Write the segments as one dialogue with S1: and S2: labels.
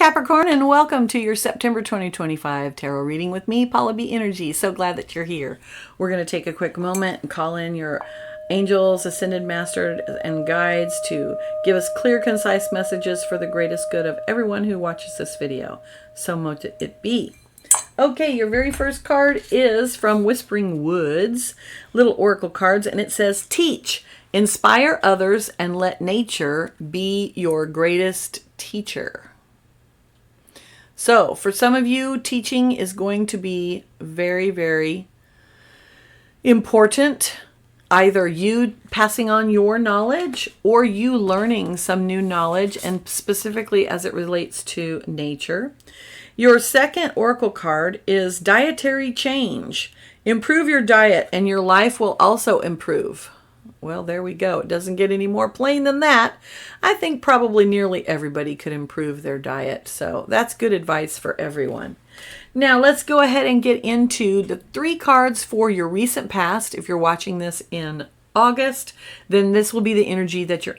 S1: Capricorn, and welcome to your September 2025 tarot reading with me, Paula B Energy. So glad that you're here. We're going to take a quick moment and call in your angels, ascended masters, and guides to give us clear, concise messages for the greatest good of everyone who watches this video. So mote it be. Okay, your very first card is from Whispering Woods, little oracle cards, and it says, teach, inspire others, and let nature be your greatest teacher. So for some of you, teaching is going to be very, very important. Either you passing on your knowledge or you learning some new knowledge, and specifically as it relates to nature. Your second oracle card is dietary change. Improve your diet and your life will also improve. Well, there we go. It doesn't get any more plain than that. I think probably nearly everybody could improve their diet. So that's good advice for everyone. Now let's go ahead and get into the 3 cards for your recent past. If you're watching this in August, then this will be the energy that you're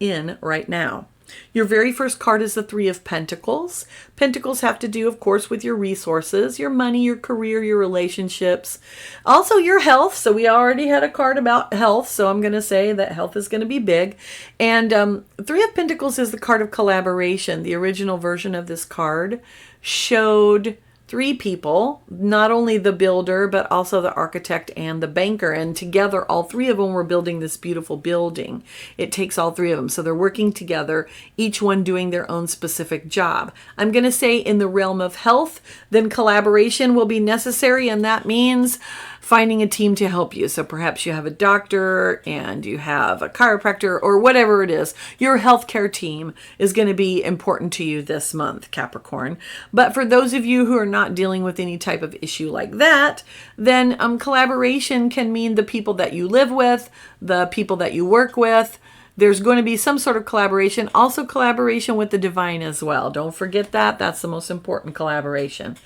S1: in right now. Your very first card is the 3 of Pentacles. Pentacles have to do, of course, with your resources, your money, your career, your relationships, also your health. So we already had a card about health, so I'm going to say that health is going to be big. And 3 of Pentacles is the card of collaboration. The original version of this card showed 3 people, not only the builder, but also the architect and the banker. And together, all 3 of them were building this beautiful building. It takes all 3 of them. So they're working together, each one doing their own specific job. I'm going to say in the realm of health, then collaboration will be necessary. And that means finding a team to help you. So perhaps you have a doctor and you have a chiropractor or whatever it is. Your healthcare team is going to be important to you this month, Capricorn. But for those of you who are not dealing with any type of issue like that, then collaboration can mean the people that you live with, the people that you work with. There's going to be some sort of collaboration, also collaboration with the divine as well. Don't forget that. That's the most important collaboration.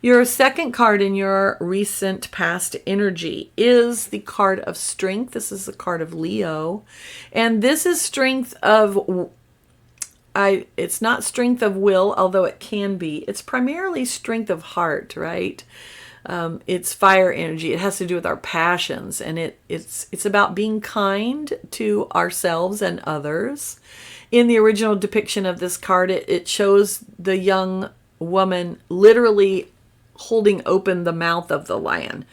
S1: Your second card in your recent past energy is the card of strength. This is the card of Leo. And this is strength of, it's not strength of will, although it can be. It's primarily strength of heart, right? It's fire energy. It has to do with our passions. And it's about being kind to ourselves and others. In the original depiction of this card, it shows the young woman literally holding open the mouth of the lion.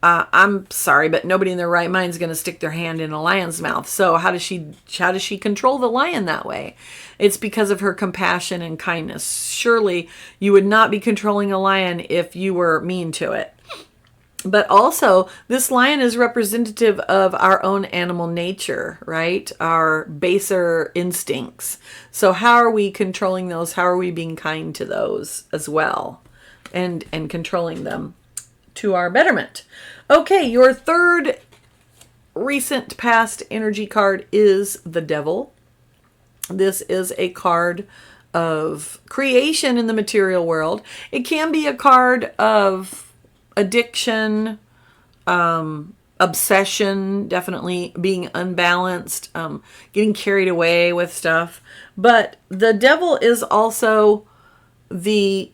S1: I'm sorry, but nobody in their right mind is going to stick their hand in a lion's mouth. So how does she control the lion that way? It's because of her compassion and kindness. Surely you would not be controlling a lion if you were mean to it. But also, this lion is representative of our own animal nature, right? Our baser instincts. So how are we controlling those? How are we being kind to those as well? And controlling them to our betterment. Okay, your third recent past energy card is the Devil. This is a card of creation in the material world. It can be a card of addiction, obsession, definitely being unbalanced, getting carried away with stuff. But the Devil is also the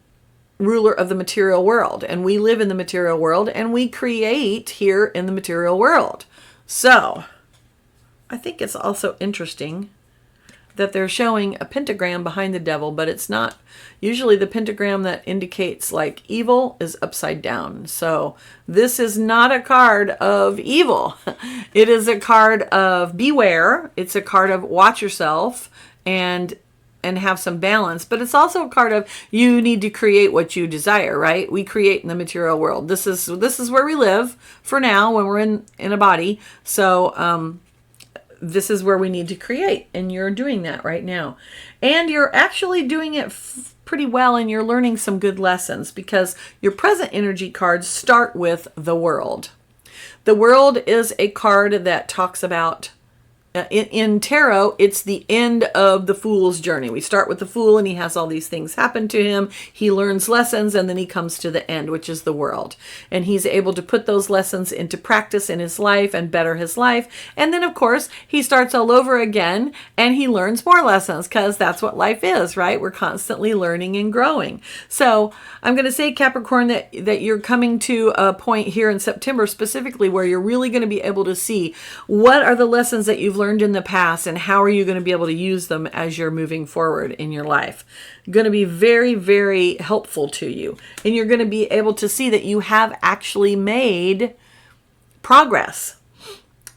S1: ruler of the material world, and we live in the material world and we create here in the material world. So I think it's also interesting that they're showing a pentagram behind the Devil, but it's not usually the pentagram that indicates like evil is upside down. So this is not a card of evil. It is a card of beware. It's a card of watch yourself and have some balance, but it's also a card of you need to create what you desire, right? We create in the material world. This is where we live for now when we're in a body. So this is where we need to create, and you're doing that right now. And you're actually doing it pretty well, and you're learning some good lessons because your present energy cards start with the World. The World is a card that talks about in tarot, it's the end of the fool's journey. We start with the fool and he has all these things happen to him. He learns lessons and then he comes to the end, which is the world. And he's able to put those lessons into practice in his life and better his life. And then, of course, he starts all over again and he learns more lessons because that's what life is, right? We're constantly learning and growing. So I'm going to say, Capricorn, that you're coming to a point here in September specifically where you're really going to be able to see what are the lessons that you've learned in the past and how are you going to be able to use them as you're moving forward in your life. Going to be very, very helpful to you. And you're going to be able to see that you have actually made progress.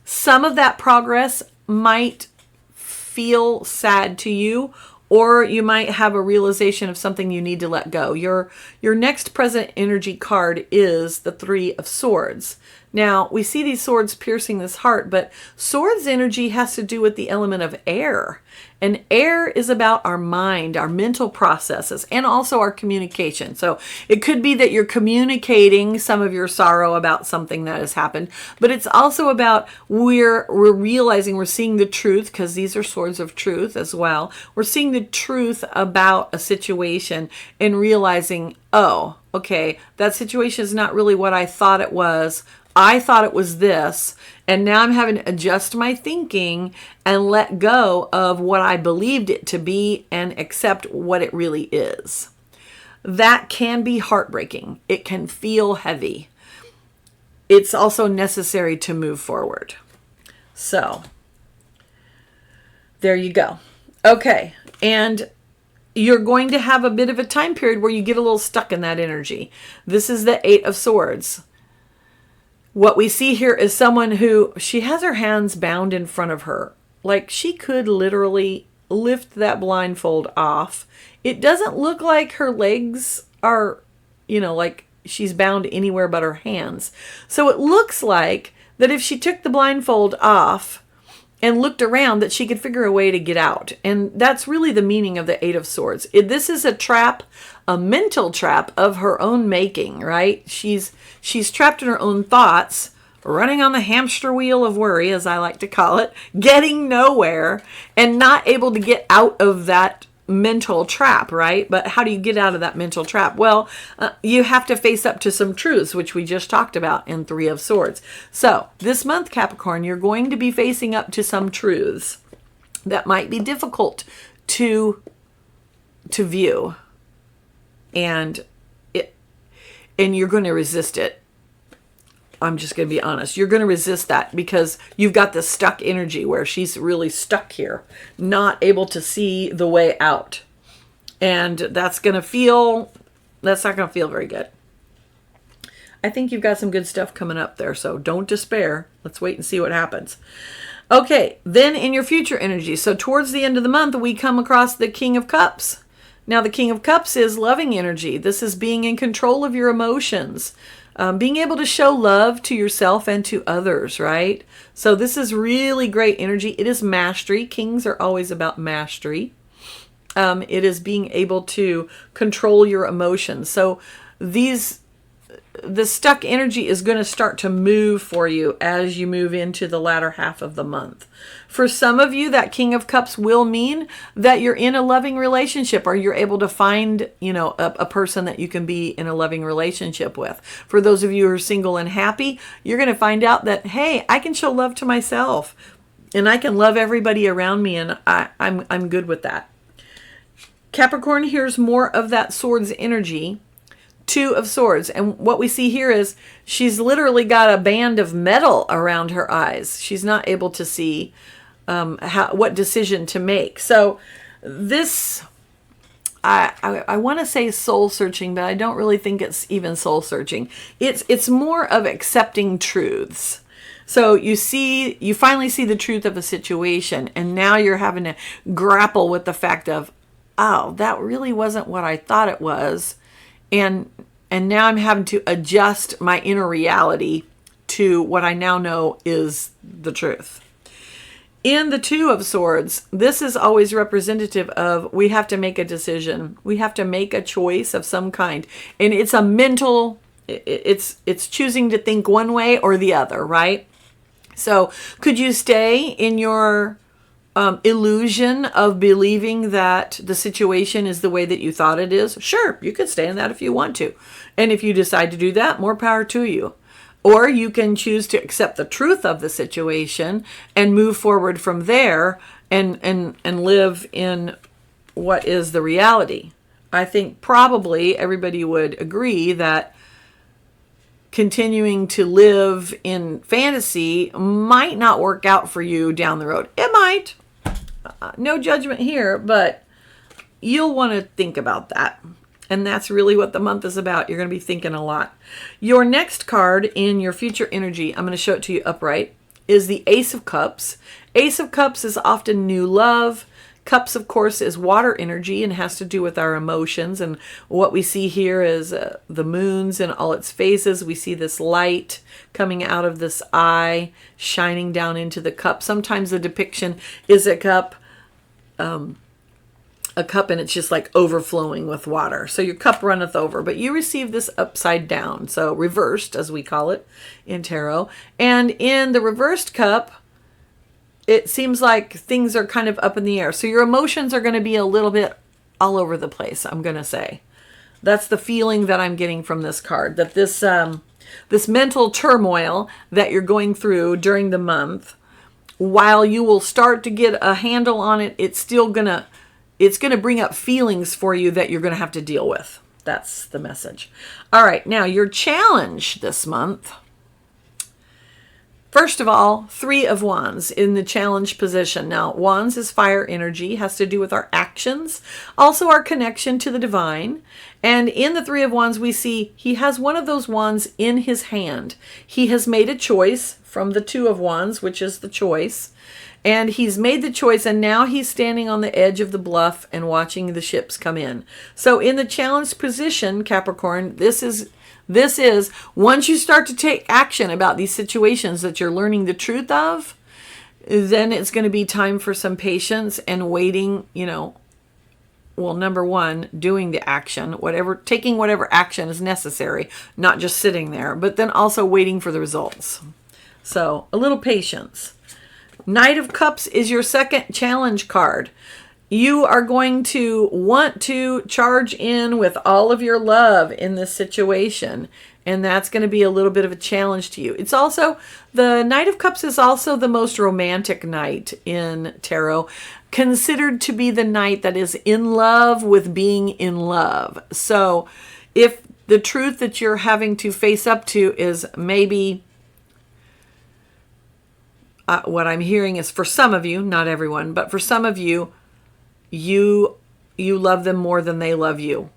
S1: Some of that progress might feel sad to you, or you might have a realization of something you need to let go. Your next present energy card is the Three of Swords. Now, we see these swords piercing this heart, but swords energy has to do with the element of air. And air is about our mind, our mental processes, and also our communication. So it could be that you're communicating some of your sorrow about something that has happened, but it's also about we're realizing, we're seeing the truth, because these are swords of truth as well. We're seeing the truth about a situation and realizing, oh, okay, that situation is not really what I thought it was. I thought it was this, and now I'm having to adjust my thinking and let go of what I believed it to be and accept what it really is. That can be heartbreaking. It can feel heavy. It's also necessary to move forward. So, there you go. Okay, and you're going to have a bit of a time period where you get a little stuck in that energy. This is the Eight of Swords. What we see here is someone who, she has her hands bound in front of her. Like she could literally lift that blindfold off. It doesn't look like her legs are, like she's bound anywhere but her hands. So it looks like that if she took the blindfold off and looked around, that she could figure a way to get out. And that's really the meaning of the Eight of Swords. This is a trap, a mental trap of her own making, right? She's trapped in her own thoughts, running on the hamster wheel of worry, as I like to call it, getting nowhere and not able to get out of that mental trap, right? But how do you get out of that mental trap? Well, you have to face up to some truths, which we just talked about in Three of Swords. So this month, Capricorn, you're going to be facing up to some truths that might be difficult to view, and you're going to resist it. I'm just going to be honest. You're going to resist that because you've got this stuck energy where she's really stuck here, not able to see the way out. And that's not going to feel very good. I think you've got some good stuff coming up there, so don't despair. Let's wait and see what happens. Okay, then in your future energy, so towards the end of the month, we come across the King of Cups. Now, the King of Cups is loving energy. This is being in control of your emotions. Being able to show love to yourself and to others, right? So this is really great energy. It is mastery. Kings are always about mastery. It is being able to control your emotions. So the stuck energy is going to start to move for you as you move into the latter half of the month. For some of you, that King of Cups will mean that you're in a loving relationship, or you're able to find, a person that you can be in a loving relationship with. For those of you who are single and happy, you're going to find out that, hey, I can show love to myself and I can love everybody around me, and I'm good with that. Capricorn, here's more of that swords energy. Two of Swords. And what we see here is she's literally got a band of metal around her eyes. She's not able to see what decision to make. So this, I want to say soul searching, but I don't really think it's even soul searching. It's more of accepting truths. So you finally see the truth of a situation, and now you're having to grapple with the fact of, oh, that really wasn't what I thought it was. And now I'm having to adjust my inner reality to what I now know is the truth. In the Two of Swords, this is always representative of we have to make a decision. We have to make a choice of some kind. And it's a mental, it's choosing to think one way or the other, right? So could you stay in your illusion of believing that the situation is the way that you thought it is? Sure, you could stay in that if you want to. And if you decide to do that, more power to you. Or you can choose to accept the truth of the situation and move forward from there and live in what is the reality. I think probably everybody would agree that continuing to live in fantasy might not work out for you down the road. It might. No judgment here, but you'll want to think about that. And that's really what the month is about. You're going to be thinking a lot. Your next card in your future energy, I'm going to show it to you upright, is the Ace of Cups. Ace of Cups is often new love. Cups, of course, is water energy and has to do with our emotions. And what we see here is the moons in all its phases. We see this light coming out of this eye, shining down into the cup. Sometimes the depiction is a cup and it's just like overflowing with water. So your cup runneth over, but you receive this upside down. So reversed, as we call it in tarot. And in the reversed cup, it seems like things are kind of up in the air. So your emotions are going to be a little bit all over the place, I'm going to say. That's the feeling that I'm getting from this card, that this mental turmoil that you're going through during the month, while you will start to get a handle on it, it's going to bring up feelings for you that you're going to have to deal with. That's the message. All right, now your challenge this month. First of all, 3 of Wands in the challenge position. Now, Wands is fire energy, has to do with our actions, also our connection to the divine. And in the 3 of Wands, we see he has one of those wands in his hand. He has made a choice from the 2 of Wands, which is the choice. And he's made the choice, and now he's standing on the edge of the bluff and watching the ships come in. So in the challenged position, Capricorn, this is once you start to take action about these situations that you're learning the truth of, then it's going to be time for some patience and waiting, well, number one, doing the action, taking whatever action is necessary, not just sitting there, but then also waiting for the results. So a little patience. Knight of Cups is your second challenge card. You are going to want to charge in with all of your love in this situation. And that's going to be a little bit of a challenge to you. It's also, the Knight of Cups is also the most romantic knight in tarot, considered to be the knight that is in love with being in love. So if the truth that you're having to face up to is maybe, what I'm hearing is for some of you, not everyone, but for some of you, you love them more than they love you.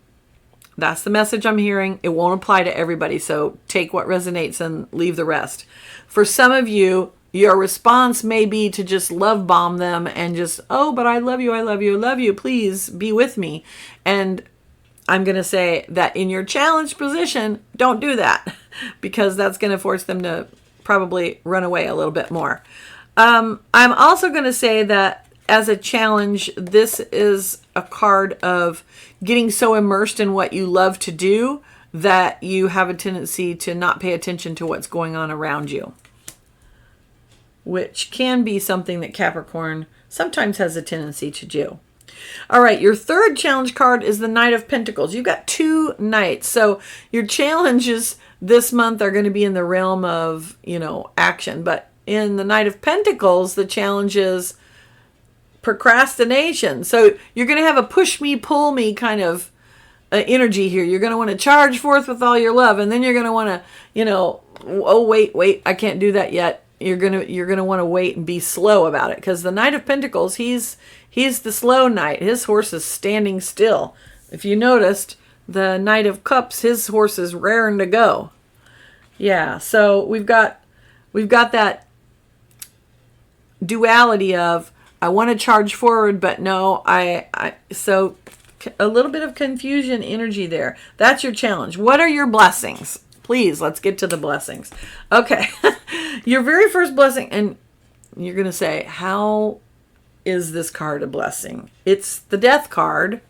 S1: That's the message I'm hearing. It won't apply to everybody, so take what resonates and leave the rest. For some of you, your response may be to just love bomb them and just, oh, but I love you, I love you, I love you, please be with me. And I'm going to say that in your challenge position, don't do that, because that's going to force them to probably run away a little bit more. I'm also going to say that as a challenge, this is a card of getting so immersed in what you love to do that you have a tendency to not pay attention to what's going on around you, which can be something that Capricorn sometimes has a tendency to do. All right, your third challenge card is the Knight of Pentacles. You've got 2 knights. So your challenges this month are going to be in the realm of, action. But in the Knight of Pentacles, the challenge is procrastination. So you're going to have a push me, pull me kind of energy here. You're going to want to charge forth with all your love. And then you're going to want to, oh, wait, I can't do that yet. You're going to want to wait and be slow about it. Because the Knight of Pentacles, he's the slow knight. His horse is standing still. If you noticed, the Knight of Cups, his horse is raring to go. Yeah, so we've got that duality of, I want to charge forward, but no, so a little bit of confusion energy there. That's your challenge. What are your blessings? Please, let's get to the blessings. Okay. Your very first blessing, and you're going to say, how is this card a blessing? It's the Death card.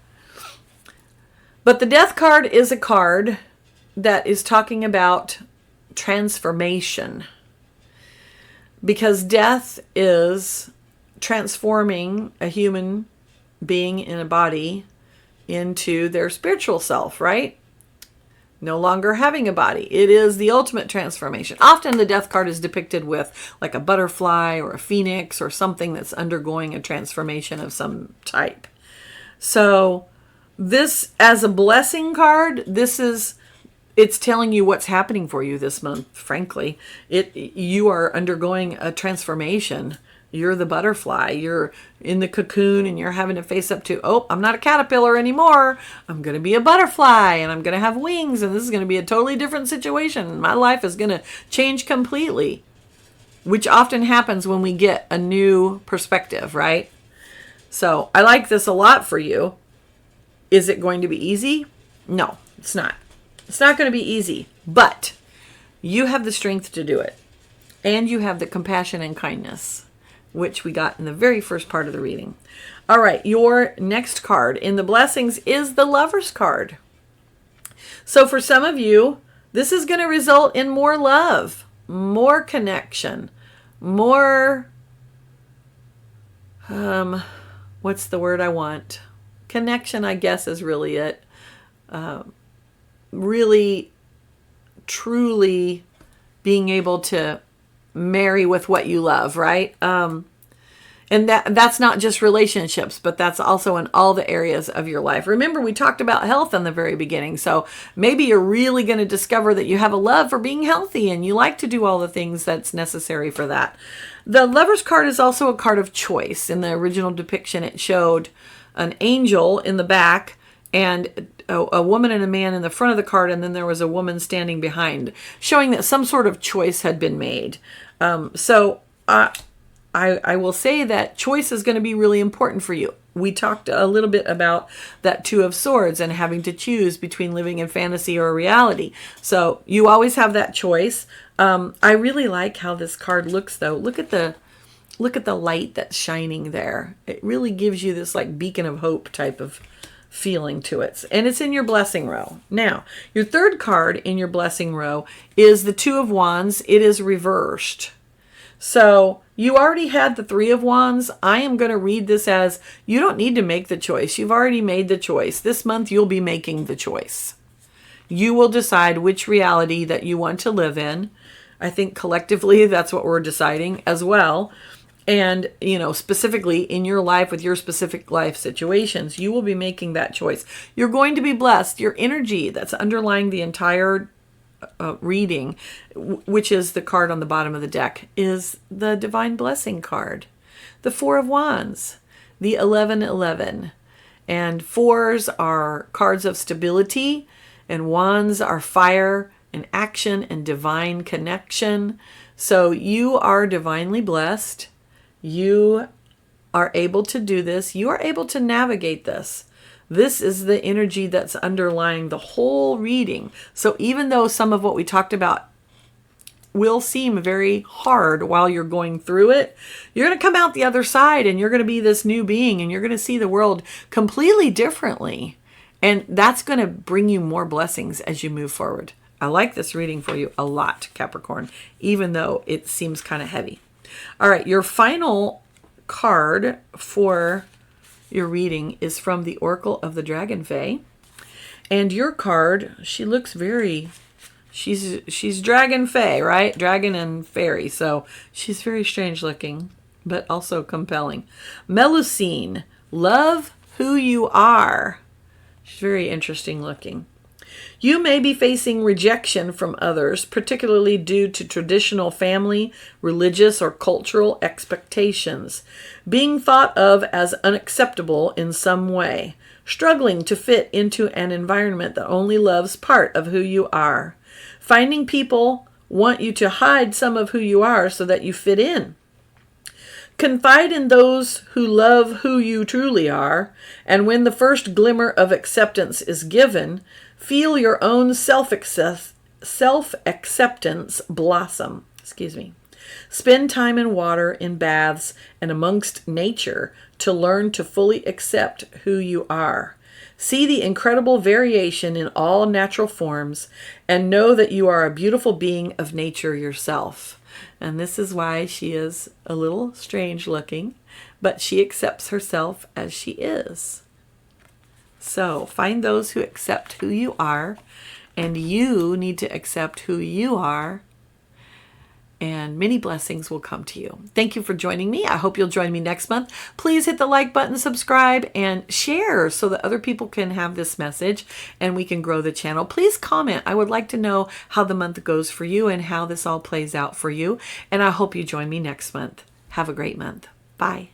S1: But the Death card is a card that is talking about transformation. because death is transforming a human being in a body into their spiritual self, right? No longer having a body. It is the ultimate transformation. Often the death card is depicted with like a butterfly or a phoenix or something that's undergoing a transformation of some type. So this, as a blessing card, it's telling you what's happening for you this month, frankly. You are undergoing a transformation. You're the butterfly. You're in the cocoon and you're having to face up to, oh, I'm not a caterpillar anymore. I'm going to be a butterfly and I'm going to have wings and this is going to be a totally different situation. My life is going to change completely, which often happens when we get a new perspective, right? So I like this a lot for you. Is it going to be easy? No, it's not. It's not going to be easy, but you have the strength to do it. And you have the compassion and kindness, which we got in the very first part of the reading. All right, your next card in the blessings is the Lover's card. So for some of you, this is going to result in more love, more connection, more, what's the word I want? Connection, I guess, is really it. Really, truly being able to marry with what you love, right? And that's not just relationships, but that's also in all the areas of your life. Remember, we talked about health in the very beginning. So maybe you're really going to discover that you have a love for being healthy and you like to do all the things that's necessary for that. The Lover's card is also a card of choice. In the original depiction, it showed an angel in the back and a woman and a man in the front of the card, and then there was a woman standing behind, showing that some sort of choice had been made. So I will say that choice is going to be really important for you. We talked a little bit about that Two of Swords and having to choose between living in fantasy or reality. So you always have that choice. I really like how this card looks, though. Look at the light that's shining there. It really gives you this like beacon of hope type of feeling to it. And it's in your blessing row. Now, your third card in your blessing row is the Two of Wands. It is reversed. So you already had the Three of Wands. I am going to read this as you don't need to make the choice. You've already made the choice. This month you'll be making the choice. You will decide which reality that you want to live in. I think collectively that's what we're deciding as well. And, specifically in your life with your specific life situations, you will be making that choice. You're going to be blessed. Your energy that's underlying the entire reading, which is the card on the bottom of the deck, is the Divine Blessing card. The Four of Wands, the 1111. And fours are cards of stability, and wands are fire and action and divine connection. So you are divinely blessed. You are able to do this. You are able to navigate this. This is the energy that's underlying the whole reading. So even though some of what we talked about will seem very hard while you're going through it, you're going to come out the other side and you're going to be this new being and you're going to see the world completely differently. And that's going to bring you more blessings as you move forward. I like this reading for you a lot, Capricorn, even though it seems kind of heavy. All right, your final card for your reading is from the Oracle of the Dragon Fae. And your card, she looks she's Dragon Fae, right? Dragon and fairy. So she's very strange looking, but also compelling. Melusine, love who you are. She's very interesting looking. You may be facing rejection from others, particularly due to traditional family, religious, or cultural expectations, being thought of as unacceptable in some way, struggling to fit into an environment that only loves part of who you are, finding people want you to hide some of who you are so that you fit in. Confide in those who love who you truly are, and when the first glimmer of acceptance is given, feel your own self-acceptance blossom. Spend time in water, in baths, and amongst nature to learn to fully accept who you are. See the incredible variation in all natural forms and know that you are a beautiful being of nature yourself. And this is why she is a little strange looking, but she accepts herself as she is. So find those who accept who you are, and you need to accept who you are, and many blessings will come to you. Thank you for joining me. I hope you'll join me next month. Please hit the like button, subscribe, and share so that other people can have this message and we can grow the channel. Please comment. I would like to know how the month goes for you and how this all plays out for you. And I hope you join me next month. Have a great month. Bye.